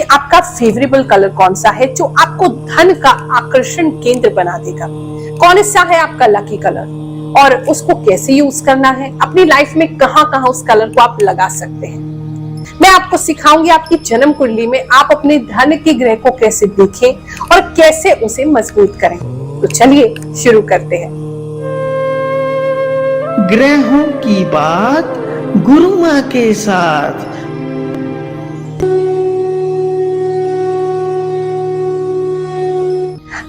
आपका favourable colour कौन सा है जो आपको धन का आकर्षण केंद्र बना देगा। कौन सा है आपका लकी कलर और उसको कैसे यूज करना है, अपनी लाइफ में कहां कहां उस कलर को आप लगा सकते हैं। मैं आपको सिखाऊंगी आपकी जन्म कुंडली में आप अपने धन के ग्रह को कैसे देखें और कैसे उसे मजबूत करें। तो चलिए शुरू करते हैं। ग्रहों की बात गुरु माँ के साथ।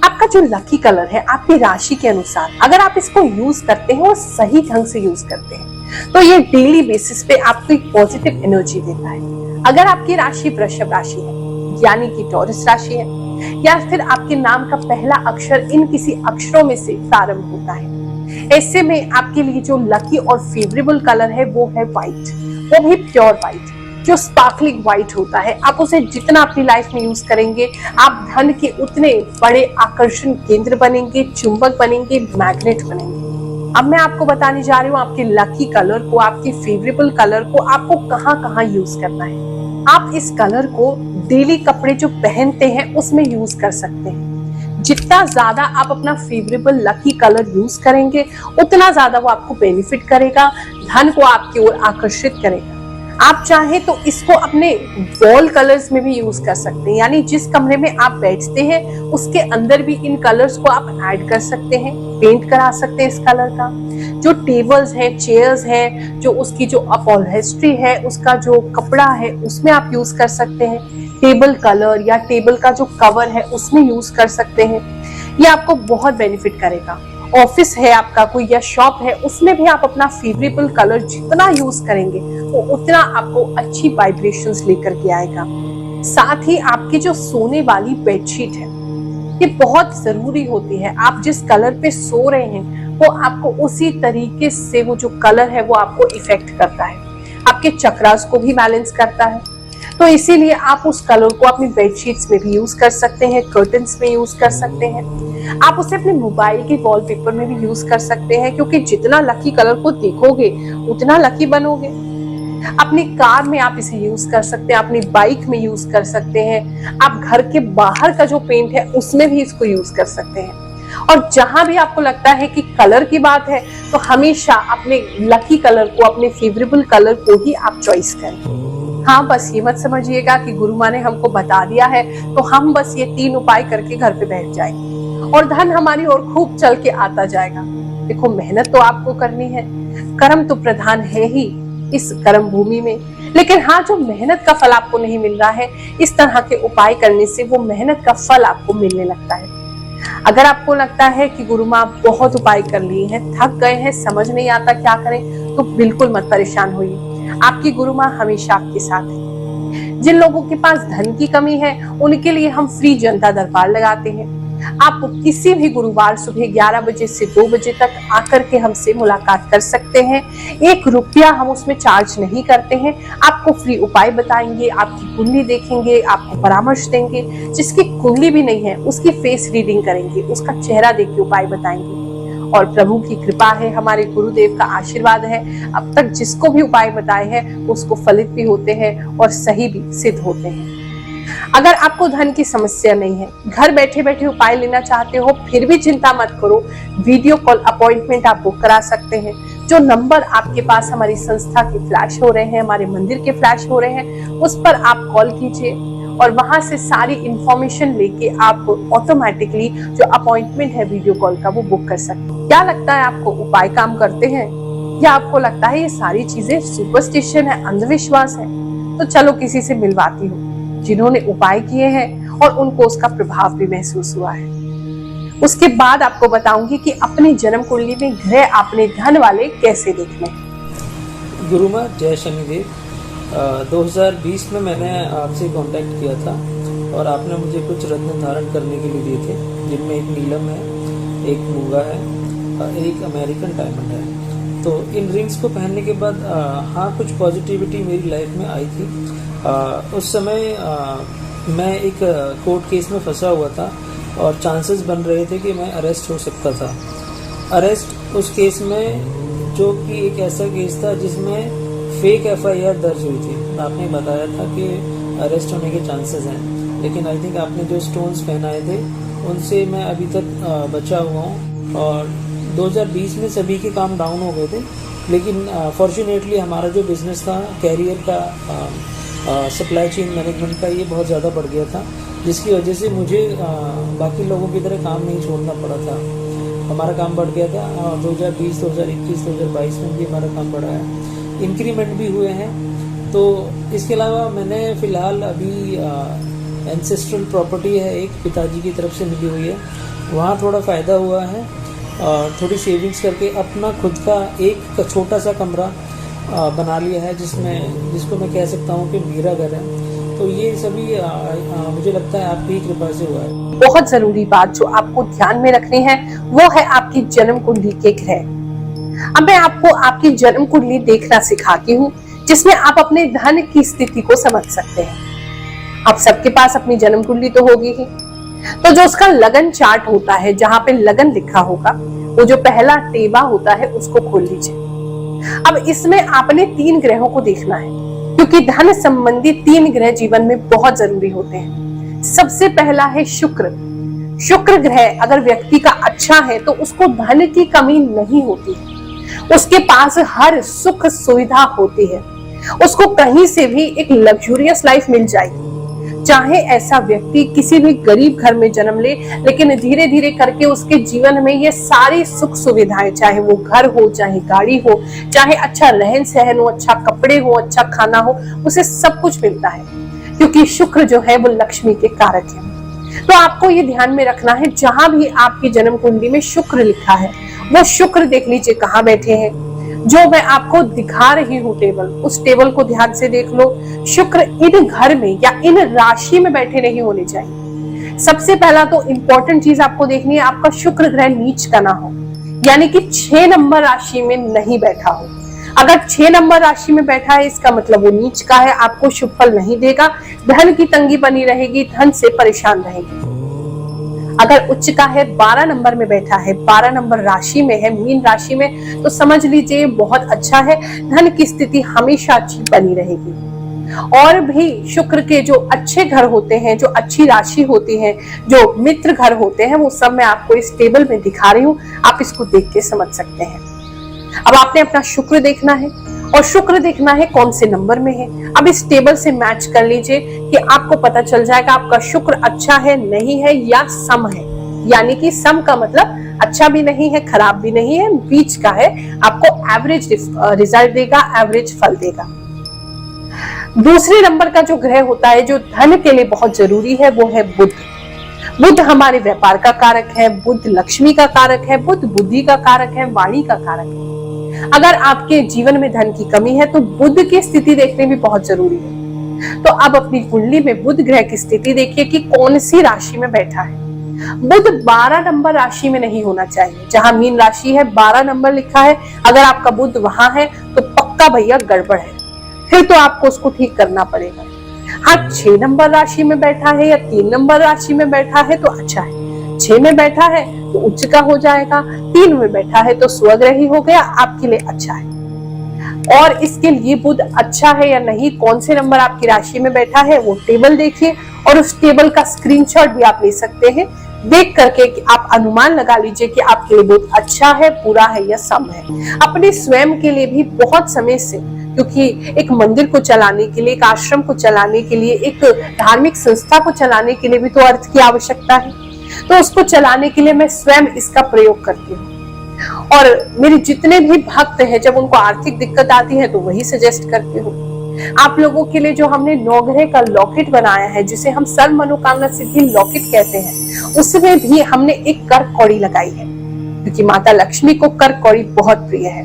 आपका जो लकी कलर है आपकी राशि के अनुसार अगर आप इसको यूज करते हैं और सही ढंग से यूज करते हैं तो ये डेली बेसिस पे आपको एक पॉजिटिव एनर्जी देता है। अगर आपकी राशि वृषभ राशि है यानी कि टॉरस राशि है या फिर आपके नाम का पहला अक्षर इन किसी अक्षरों में से प्रारंभ होता है, ऐसे में आपके लिए जो लकी और फेवरेबल कलर है वो है व्हाइट, वो भी प्योर व्हाइट जो स्पार्कलिंग व्हाइट होता है। आप उसे जितना अपनी लाइफ में यूज करेंगे आप धन के उतने बड़े आकर्षण केंद्र बनेंगे, चुंबक बनेंगे, मैग्नेट बनेंगे। अब मैं आपको बताने जा रही हूँ आपके लकी कलर को, आपके फेवरेबल कलर को आपको कहाँ कहाँ यूज करना है। आप इस कलर को डेली कपड़े जो पहनते हैं उसमें यूज कर सकते हैं। जितना ज्यादा आप अपना फेवरेबल लकी कलर यूज करेंगे उतना ज्यादा वो आपको बेनिफिट करेगा, धन को आपकी ओर आकर्षित करेगा। आप चाहें तो इसको अपने वॉल कलर्स में भी यूज कर सकते हैं, यानी जिस कमरे में आप बैठते हैं उसके अंदर भी इन कलर्स को आप ऐड कर सकते हैं, पेंट करा सकते हैं इस कलर का। जो टेबल्स हैं, चेयर्स हैं, जो उसकी जो अपहोल्स्ट्री है, उसका जो कपड़ा है उसमें आप यूज कर सकते हैं। टेबल कलर या टेबल का जो कवर है उसमें यूज कर सकते हैं। ये आपको बहुत बेनिफिट करेगा। ऑफिस है आपका कोई या शॉप है उसमें भी आप अपना फेवरेबल कलर जितना यूज करेंगे वो उतना आपको अच्छी वाइब्रेशंस लेकर के आएगा। साथ ही आपकी जो सोने वाली बेडशीट है ये बहुत जरूरी होती है। आप जिस कलर पे सो रहे हैं वो आपको उसी तरीके से वो जो कलर है वो आपको इफेक्ट करता है, आपके चक्रास को भी बैलेंस करता है। तो इसीलिए आप उस कलर को अपनी बेडशीट्स में भी यूज कर सकते हैं, कर्टन्स में यूज कर सकते हैं, आप उसे अपने मोबाइल के वॉलपेपर में भी यूज कर सकते हैं, क्योंकि जितना लकी कलर को देखोगे उतना लकी बनोगे। अपनी कार में आप इसे यूज कर सकते हैं, अपनी बाइक में यूज कर सकते हैं, आप घर के बाहर का जो पेंट है उसमें भी इसको यूज कर सकते हैं। और जहां भी आपको लगता है कि कलर की बात है तो हमेशा अपने लकी कलर को, अपने फेवरेबल कलर को ही आप चॉइस करें। हाँ, बस ये मत समझिएगा कि गुरु माँ ने हमको बता दिया है तो हम बस ये 3 उपाय करके घर पे बैठ जाएंगे और धन हमारी ओर खूब चल के आता जाएगा। देखो, मेहनत तो आपको करनी है, कर्म तो प्रधान है ही इस कर्म भूमि में, लेकिन हाँ, जो मेहनत का फल आपको नहीं मिल रहा है इस तरह के उपाय करने से वो मेहनत का फल आपको मिलने लगता है। अगर आपको लगता है कि गुरु माँ बहुत उपाय कर लिए हैं, थक गए हैं, समझ नहीं आता क्या करें, तो बिल्कुल मत परेशान होइए। आपकी गुरु माँ हमेशा आपके साथ है। जिन लोगों के पास धन की कमी है उनके लिए हम फ्री जनता दरबार लगाते हैं। आप किसी भी गुरुवार सुबह 11 बजे से 2 बजे तक आकर के हमसे मुलाकात कर सकते हैं। 1 रुपया हम उसमें चार्ज नहीं करते हैं। आपको फ्री उपाय बताएंगे, आपकी कुंडली देखेंगे, आपको परामर्श देंगे। जिसकी कुंडली भी नहीं है उसकी फेस रीडिंग करेंगे, उसका चेहरा देख के उपाय बताएंगे। और प्रभु की कृपा है, हमारे गुरुदेव का आशीर्वाद है, अब तक जिसको भी उपाय बताए हैं उसको फलित भी होते हैं और सही भी सिद्ध होते हैं। अगर आपको धन की समस्या नहीं है, घर बैठे बैठे उपाय लेना चाहते हो, फिर भी चिंता मत करो। वीडियो कॉल अपॉइंटमेंट आप बुक करा सकते हैं। जो नंबर आपके पास हमारी संस्था के फ्लैश हो रहे हैं, हमारे मंदिर के फ्लैश हो रहे हैं, उस पर आप कॉल कीजिए और वहां से सारी इंफॉर्मेशन लेके आप ऑटोमेटिकली जो अपॉइंटमेंट है वीडियो कॉल का वो बुक कर सकते हैं। क्या लगता है आपको, उपाय काम करते हैं या आपको लगता है ये सारी चीजें सुपरस्टिशन है, अंधविश्वास है? तो चलो किसी से मिलवाती हूँ जिन्होंने उपाय किए हैं और उनको उसका प्रभाव भी महसूस हुआ है। उसके बाद आपको बताऊंगी कि अपनी जन्म कुंडली में ग्रह अपने धन वाले कैसे देखने। गुरु माँ जय शनिदेव। 2020 में मैंने आपसे कांटेक्ट किया था और आपने मुझे कुछ रत्न धारण करने के लिए दिए थे, जिनमें एक नीलम है, एक मूंगा है, एक अमेरिकन डायमंड है। तो इन रिंग्स को पहनने के बाद हाँ, कुछ पॉजिटिविटी मेरी लाइफ में आई थी। उस समय मैं एक कोर्ट केस में फंसा हुआ था और चांसेस बन रहे थे कि मैं अरेस्ट हो सकता था। अरेस्ट उस केस में, जो कि एक ऐसा केस था जिसमें फेक FIR दर्ज हुई थी। आपने बताया था कि अरेस्ट होने के चांसेस हैं, लेकिन आई थिंक आपने जो स्टोन्स पहनाए थे उनसे मैं अभी तक बचा हुआ हूँ। और 2020 में सभी के काम डाउन हो गए थे, लेकिन फॉर्चुनेटली हमारा जो बिज़नेस था कैरियर का, सप्लाई चेन मैनेजमेंट का, ये बहुत ज़्यादा बढ़ गया था, जिसकी वजह से मुझे बाकी लोगों की तरह काम नहीं छोड़ना पड़ा था। हमारा काम बढ़ गया था। 2020, 2021, 2022 में भी हमारा काम बढ़ा है, इंक्रीमेंट भी हुए हैं। तो इसके अलावा मैंने फ़िलहाल अभी एंसेस्ट्रल प्रॉपर्टी है एक, पिताजी की तरफ से मिली हुई है, वहाँ थोड़ा फ़ायदा हुआ है। थोड़ी सेविंग्स करके अपना खुद का एक छोटा सा कमरा बना लिया है, जिसको मैं कह सकता हूँ कि मेरा घर है। तो ये सभी मुझे लगता है आपकी ही कृपा से हुआ है। बहुत जरूरी बात जो आपको ध्यान में रखनी है वो है आपकी जन्म कुंडली के ग्रह। अब मैं आपको आपकी जन्म कुंडली देखना सिखाती हूँ, जिसमें आप अपने धन की स्थिति को समझ सकते हैं। आप सबके पास अपनी जन्म कुंडली तो होगी ही, तो जो उसका लगन चार्ट होता है, जहां पे लगन लिखा होगा, वो जो पहला टेबा होता है उसको खोल लीजिए। अब इसमें आपने 3 ग्रहों को देखना है, क्योंकि धन संबंधी 3 ग्रह जीवन में बहुत जरूरी होते हैं। सबसे पहला है शुक्र। शुक्र ग्रह अगर व्यक्ति का अच्छा है तो उसको धन की कमी नहीं होती है, उसके पास हर सुख सुविधा होती है, उसको कहीं से भी एक लग्जूरियस लाइफ मिल जाएगी। चाहे ऐसा व्यक्ति किसी भी गरीब घर में जन्म ले, लेकिन धीरे धीरे करके उसके जीवन में ये सारी सुख सुविधाएं, चाहे वो घर हो, चाहे गाड़ी हो, चाहे अच्छा रहन सहन हो, अच्छा कपड़े हो, अच्छा खाना हो, उसे सब कुछ मिलता है, क्योंकि शुक्र जो है वो लक्ष्मी के कारक है। तो आपको ये ध्यान में रखना है, जहां भी आपकी जन्म कुंडली में शुक्र लिखा है, वो शुक्र देख लीजिए कहाँ बैठे हैं। जो मैं आपको दिखा रही हूँ टेबल, उस टेबल को ध्यान से देख लो। शुक्र इन घर में या इन राशि में बैठे नहीं होने चाहिए। सबसे पहला तो इंपॉर्टेंट चीज आपको देखनी है, आपका शुक्र ग्रह नीच का ना हो, यानी कि 6 नंबर राशि में नहीं बैठा हो। अगर 6 नंबर राशि में बैठा है, इसका मतलब वो नीच का है, आपको शुभ फल नहीं देगा, धन की तंगी बनी रहेगी, धन से परेशान रहेगी। अगर उच्च का है, 12 नंबर में बैठा है, 12 नंबर राशि में है, मीन राशि में, तो समझ लीजिए बहुत अच्छा है, धन की स्थिति हमेशा अच्छी बनी रहेगी। और भी शुक्र के जो अच्छे घर होते हैं, जो अच्छी राशि होती है, जो मित्र घर होते हैं, वो सब मैं आपको इस टेबल में दिखा रही हूँ, आप इसको देख के समझ सकते हैं। अब आपने अपना शुक्र देखना है और शुक्र देखना है कौन से नंबर में है। अब इस टेबल से मैच कर लीजिए कि आपको पता चल जाएगा आपका शुक्र अच्छा है, नहीं है या सम है। यानी कि सम का मतलब अच्छा भी नहीं है, खराब भी नहीं है, बीच का है, आपको एवरेज रिजल्ट देगा, एवरेज फल देगा। दूसरे नंबर का जो ग्रह होता है, जो धन के लिए बहुत जरूरी है, वो है बुध। बुध हमारे व्यापार का कारक है, बुध लक्ष्मी का कारक है, बुध बुद्धि का कारक है, वाणी का कारक है। अगर आपके जीवन में धन की कमी है तो बुध की स्थिति देखने भी बहुत जरूरी है। तो अब अपनी कुंडली में बुध ग्रह की स्थिति देखिए कि कौन सी राशि में बैठा है। बुध 12 नंबर राशि में नहीं होना चाहिए। जहां मीन राशि है, 12 नंबर लिखा है, अगर आपका बुध वहां है तो पक्का भैया गड़बड़ है, फिर तो आपको उसको ठीक करना पड़ेगा। हाँ, 6 नंबर राशि में बैठा है या 3 नंबर राशि में बैठा है तो अच्छा है। 6 में बैठा है तो उच्च का हो जाएगा, 3 में बैठा है तो स्वग्रही हो गया, आपके लिए अच्छा है। और इसके लिए बुध अच्छा है या नहीं, कौन से नंबर आपकी राशि में बैठा है, वो टेबल देखिए और उस टेबल का स्क्रीनशॉट भी आप ले सकते हैं। देख करके कि आप अनुमान लगा लीजिए कि आपके लिए बुध अच्छा है, बुरा है या सम है। अपने स्वयं के लिए भी बहुत समय से, क्योंकि एक मंदिर को चलाने के लिए, एक आश्रम को चलाने के लिए, एक धार्मिक संस्था को चलाने के लिए भी तो अर्थ की आवश्यकता है, तो उसको चलाने के लिए मैं स्वयं इसका प्रयोग करती हूँ। और मेरे जितने भी भक्त हैं, जब उनको आर्थिक दिक्कत आती है तो वही सजेस्ट करती हूँ। आप लोगों के लिए जो हमने 9 ग्रह का लॉकेट बनाया है, जिसे हम सर्व मनोकामना सिद्धि लॉकेट कहते हैं, उसमें भी हमने एक कर कौड़ी लगाई है, क्योंकि माता लक्ष्मी को कर कौड़ी बहुत प्रिय है।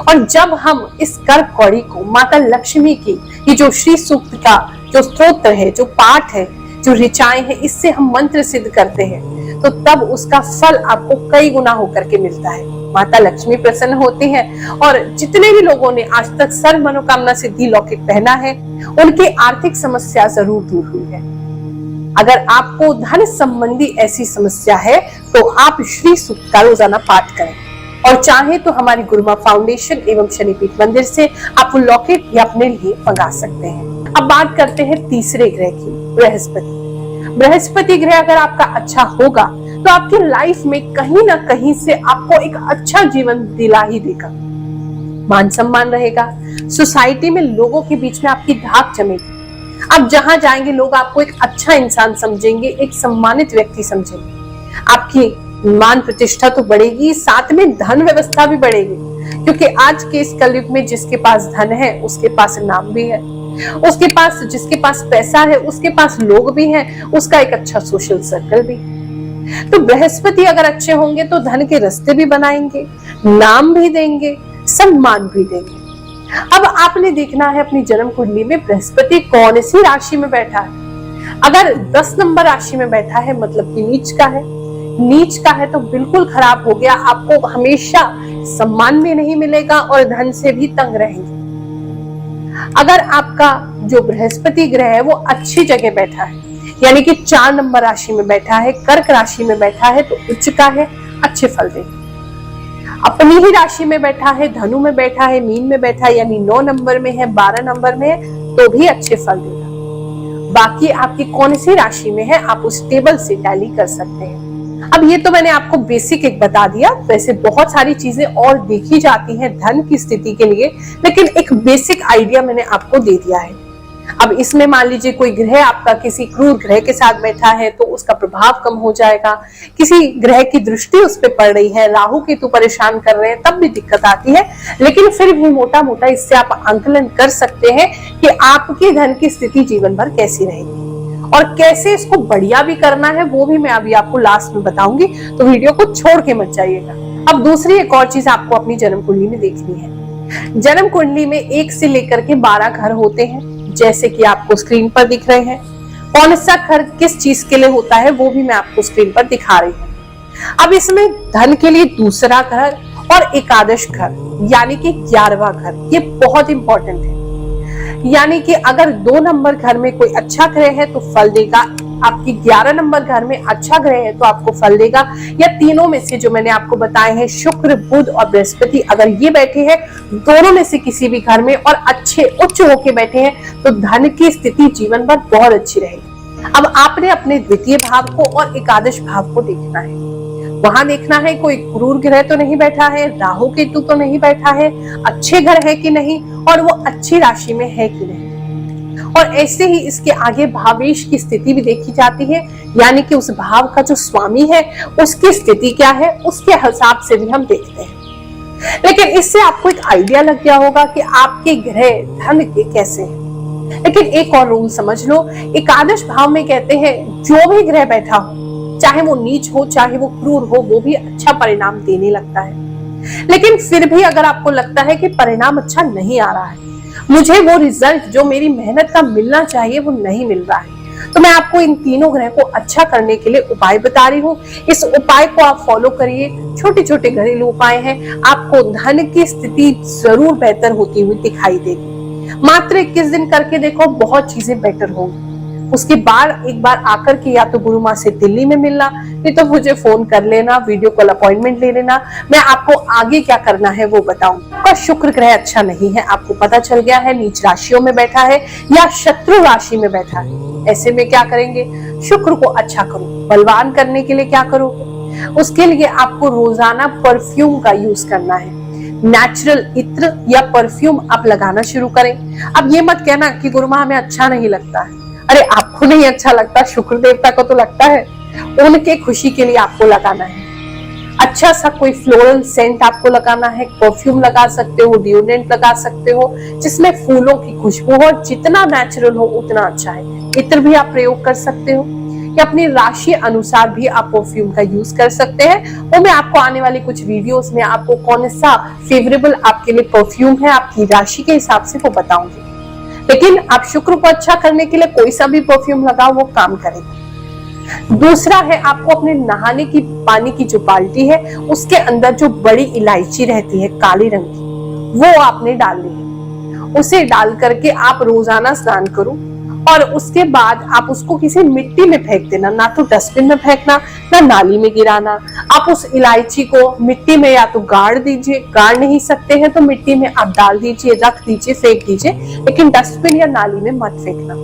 और जब हम इस कर कौड़ी को माता लक्ष्मी की ये जो श्री सूक्त का जो स्तोत्र है, जो पाठ है, जो ऋचाएं हैं, इससे हम मंत्र सिद्ध करते हैं, तो तब उसका फल आपको कई गुना होकर के मिलता है। माता लक्ष्मी प्रसन्न होती हैं और जितने भी लोगों ने आज तक सर्व मनोकामना सिद्धि लॉकेट पहना है, उनकी आर्थिक समस्या जरूर दूर हुई है। अगर आपको धन संबंधी ऐसी समस्या है तो आप श्री सूक्त का रोजाना पाठ करें, और चाहे तो हमारी गुरुमा फाउंडेशन एवं शनिपीठ मंदिर से आप लॉकेट भी अपने लिए मंगा सकते हैं। अब बात करते हैं तीसरे ग्रह की, बृहस्पति। बृहस्पति ग्रह अगर आपका अच्छा होगा तो आपकी लाइफ में कहीं ना कहीं से आपको एक अच्छा जीवन दिला ही देगा। मान सम्मान रहेगा, सोसाइटी में लोगों के बीच में आपकी धाक जमेगी। आप जहां जाएंगे लोग आपको एक अच्छा इंसान समझेंगे, एक सम्मानित व्यक्ति समझेंगे। आपकी मान प्रतिष्ठा तो बढ़ेगी, साथ में धन व्यवस्था भी बढ़ेगी, क्योंकि आज के इस कलयुग में जिसके पास धन है उसके पास नाम भी है, उसके पास जिसके पास पैसा है उसके पास लोग भी हैं, उसका एक अच्छा सोशल सर्कल भी। तो बृहस्पति अगर अच्छे होंगे तो धन के रास्ते भी बनाएंगे, नाम भी देंगे, सम्मान भी देंगे। अब आपने देखना है अपनी जन्म कुंडली में बृहस्पति कौन सी राशि में बैठा है। अगर 10 नंबर राशि में बैठा है मतलब कि नीच का है, नीच का है तो बिल्कुल खराब हो गया। आपको हमेशा सम्मान भी नहीं मिलेगा और धन से भी तंग रहेंगे। अगर आपका जो बृहस्पति ग्रह है वो अच्छी जगह बैठा है, यानी कि 4 नंबर राशि में बैठा है, कर्क राशि में बैठा है तो उच्च का है, अच्छे फल देगा। अपनी ही राशि में बैठा है, धनु में बैठा है, मीन में बैठा है, यानी 9 नंबर में है, 12 नंबर में है तो भी अच्छे फल देगा। बाकी आपकी कौन सी राशि में है आप उस टेबल से टैली कर सकते हैं। अब ये तो मैंने आपको बेसिक एक बता दिया, वैसे बहुत सारी चीजें और देखी जाती हैं धन की स्थिति के लिए, लेकिन एक बेसिक आइडिया मैंने आपको दे दिया है। अब इसमें मान लीजिए कोई ग्रह आपका किसी क्रूर ग्रह के साथ बैठा है तो उसका प्रभाव कम हो जाएगा, किसी ग्रह की दृष्टि उस पर पड़ रही है, राहु केतु परेशान कर रहे हैं तब भी दिक्कत आती है, लेकिन फिर भी मोटा मोटा इससे आप आंकलन कर सकते हैं कि आपकी धन की स्थिति जीवन भर कैसी रहेगी और कैसे इसको बढ़िया भी करना है, वो भी मैं अभी आपको लास्ट में बताऊंगी, तो वीडियो को छोड़ के मत जाइएगा। अब दूसरी एक और चीज आपको अपनी जन्म कुंडली में देखनी है। जन्म कुंडली में 1 से लेकर के 12 घर होते हैं, जैसे कि आपको स्क्रीन पर दिख रहे हैं। कौन सा घर किस चीज के लिए होता है वो भी मैं आपको स्क्रीन पर दिखा रही हूँ। अब इसमें धन के लिए दूसरा घर और एकादश घर यानी कि 11वां घर, ये बहुत इंपॉर्टेंट है। यानी कि अगर 2 नंबर घर में कोई अच्छा ग्रह है तो फल देगा, आपकी 11 नंबर घर में अच्छा ग्रह है तो आपको फल देगा, या तीनों में से जो मैंने आपको बताए हैं शुक्र, बुध और बृहस्पति, अगर ये बैठे हैं दोनों में से किसी भी घर में और अच्छे उच्च होके बैठे हैं तो धन की स्थिति जीवन भर बहुत अच्छी रहेगी। अब आपने अपने द्वितीय भाव को और एकादश भाव को देखना है, वहां देखना है कोई क्रूर ग्रह तो नहीं बैठा है, राहु केतु तो नहीं बैठा है, अच्छे घर है कि नहीं और वो अच्छी राशि में है कि नहीं। और ऐसे ही इसके आगे भावेश की स्थिति भी देखी जाती है, यानी कि उस भाव का जो स्वामी है उसकी स्थिति क्या है, उसके हिसाब से भी हम देखते हैं। लेकिन इससे आपको एक आइडिया लग गया होगा कि आपके ग्रह धन के कैसे हैं। लेकिन एक और रूल समझ लो, एकादश भाव में कहते हैं जो भी ग्रह बैठा हो, चाहे वो नीच हो चाहे वो क्रूर हो, वो भी अच्छा परिणाम देने लगता है। लेकिन फिर भी अगर आपको लगता है कि परिणाम अच्छा नहीं आ रहा है, मुझे वो रिजल्ट जो मेरी मेहनत का मिलना चाहिए वो नहीं मिल रहा है, तो मैं आपको इन तीनों ग्रह को अच्छा करने के लिए उपाय बता रही हूँ। इस उपाय को आप फॉलो करिए, छोटे छोटे घरेलू उपाय हैं, आपको धन की स्थिति जरूर बेहतर होती हुई दिखाई देगी। मात्र 21 दिन करके देखो, बहुत चीजें बेटर होंगी। उसके बाद एक बार आकर के या तो गुरु माँ से दिल्ली में मिलना, नहीं तो मुझे फोन कर लेना, वीडियो कॉल अपॉइंटमेंट ले लेना, मैं आपको आगे क्या करना है वो बताऊंगी। आपका शुक्र ग्रह अच्छा नहीं है, आपको पता चल गया है, नीच राशियों में बैठा है या शत्रु राशि में बैठा है, ऐसे में क्या करेंगे, शुक्र को अच्छा करो। बलवान करने के लिए क्या करोगे, उसके लिए आपको रोजाना परफ्यूम का यूज करना है। नेचुरल इत्र या परफ्यूम आप लगाना शुरू करें। अब ये मत कहना कि गुरु माँ हमें अच्छा नहीं लगता है, अरे आपको नहीं अच्छा लगता, शुक्र देवता को तो लगता है, उनके खुशी के लिए आपको लगाना है। अच्छा सा कोई फ्लोरल सेंट आपको लगाना है, परफ्यूम लगा सकते हो, डिओड्रेंट लगा सकते हो जिसमें फूलों की खुशबू हो, जितना नेचुरल हो उतना अच्छा है। इत्र भी आप प्रयोग कर सकते हो या अपनी राशि अनुसार भी आप परफ्यूम का यूज कर सकते हैं। वो मैं आपको आने वाली कुछ वीडियोस में आपको कौन सा फेवरेबल आपके लिए परफ्यूम है आपकी राशि के हिसाब से वो बताऊंगी। लेकिन आप शुक्र को अच्छा करने के लिए कोई सा भी परफ्यूम लगाओ, वो काम करेगा। दूसरा है आपको अपने नहाने की पानी की जो बाल्टी है उसके अंदर जो बड़ी इलायची रहती है काले रंग की, वो आपने डालनी है। उसे डाल करके आप रोजाना स्नान करो और उसके बाद आप उसको किसी मिट्टी में फेंक देना, ना तो डस्टबिन में फेंकना, ना नाली में गिराना। आप उस इलायची को मिट्टी में या तो गाड़ दीजिए, गाड़ नहीं सकते हैं तो मिट्टी में आप डाल दीजिए, रख दीजिए, फेंक दीजिए, लेकिन डस्टबिन या नाली में मत फेंकना।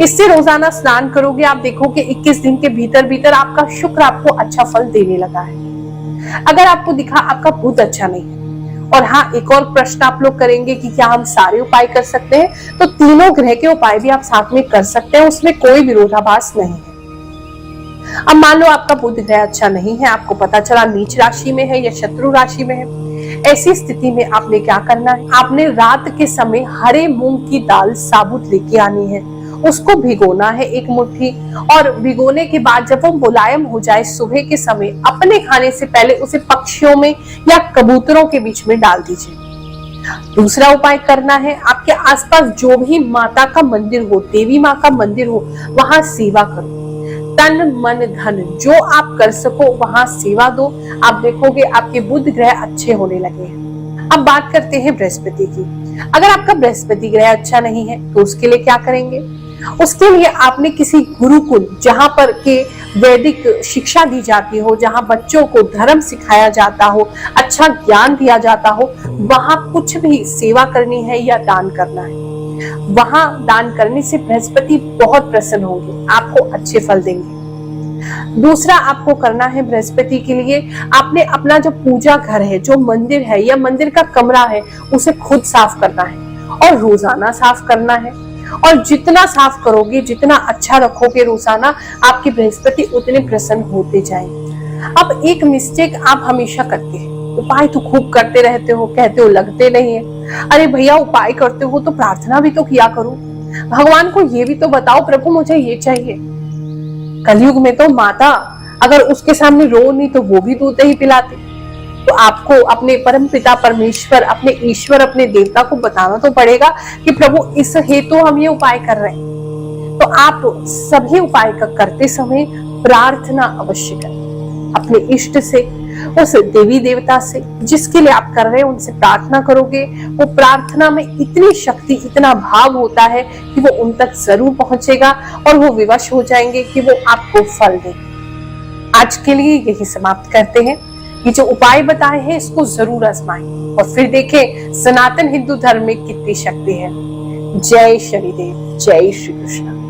इससे रोजाना स्नान करोगे, आप देखोगे 21 दिन के भीतर भीतर आपका शुक्र आपको अच्छा फल देने लगा है। अगर आपको दिखा आपका बुध अच्छा नहीं है, और हाँ, एक और प्रश्न आप लोग करेंगे कि क्या हम सारे उपाय कर सकते हैं, तो तीनों ग्रह के उपाय भी आप साथ में कर सकते हैं, उसमें कोई विरोधाभास नहीं है। अब मान लो आपका बुध ग्रह अच्छा नहीं है, आपको पता चला नीच राशि में है या शत्रु राशि में है। ऐसी स्थिति में आपने क्या करना है, आपने रात के समय हरे मूंग की दाल साबुत लेके आनी है, उसको भिगोना है 1 मुट्ठी, और भिगोने के बाद जब वो मुलायम हो जाए सुबह के समय अपने खाने से पहले उसे पक्षियों में या कबूतरों के बीच में डाल दीजिए। दूसरा उपाय करना है, आपके आसपास जो भी माता का मंदिर हो, देवी माँ का मंदिर हो, वहां सेवा करो। तन मन धन जो आप कर सको वहां सेवा दो। आप देखोगे आपके बुध ग्रह अच्छे होने लगे हैं। अब बात करते हैं बृहस्पति की। अगर आपका बृहस्पति ग्रह अच्छा नहीं है तो उसके लिए क्या करेंगे? उसके लिए आपने किसी गुरुकुल, जहां पर के वैदिक शिक्षा दी जाती हो, जहां बच्चों को धर्म सिखाया जाता हो, अच्छा ज्ञान दिया जाता हो, वहां कुछ भी सेवा करनी है या दान करना है। वहां दान करने से बृहस्पति बहुत प्रसन्न होंगे, आपको अच्छे फल देंगे। दूसरा आपको करना है बृहस्पति के लिए, आपने अपना जो पूजा घर है, जो मंदिर है या मंदिर का कमरा है, उसे खुद साफ करना है और रोजाना साफ करना है। और जितना साफ करोगे, जितना अच्छा रखोगे रोजाना, आपके बृहस्पति उतने प्रसन्न होते जाएंगे। अब एक मिस्टेक आप हमेशा करते हैं, उपाय तो खूब करते रहते हो, कहते हो लगते नहीं है। अरे भैया, उपाय करते हो तो प्रार्थना भी तो किया करो, भगवान को ये भी तो बताओ, प्रभु मुझे ये चाहिए। कलयुग में तो माता अगर उसके सामने रो नहीं तो वो भी दूध ही पिलाती। तो आपको अपने परम पिता परमेश्वर, अपने ईश्वर, अपने देवता को बताना तो पड़ेगा कि प्रभु इस हेतु हम ये उपाय कर रहे हैं। तो आप सभी उपाय करते समय प्रार्थना अवश्य करें अपने इष्ट से, उस देवी देवता से जिसके लिए आप कर रहे हैं, उनसे प्रार्थना करोगे। वो प्रार्थना में इतनी शक्ति, इतना भाव होता है कि वो उन तक जरूर पहुंचेगा और वो विवश हो जाएंगे कि वो आपको फल देंगे। आज के लिए यही समाप्त करते हैं। ये जो उपाय बताए हैं इसको जरूर आजमाएं और फिर देखें सनातन हिंदू धर्म में कितनी शक्ति है। जय शनिदेव, जय श्री कृष्ण।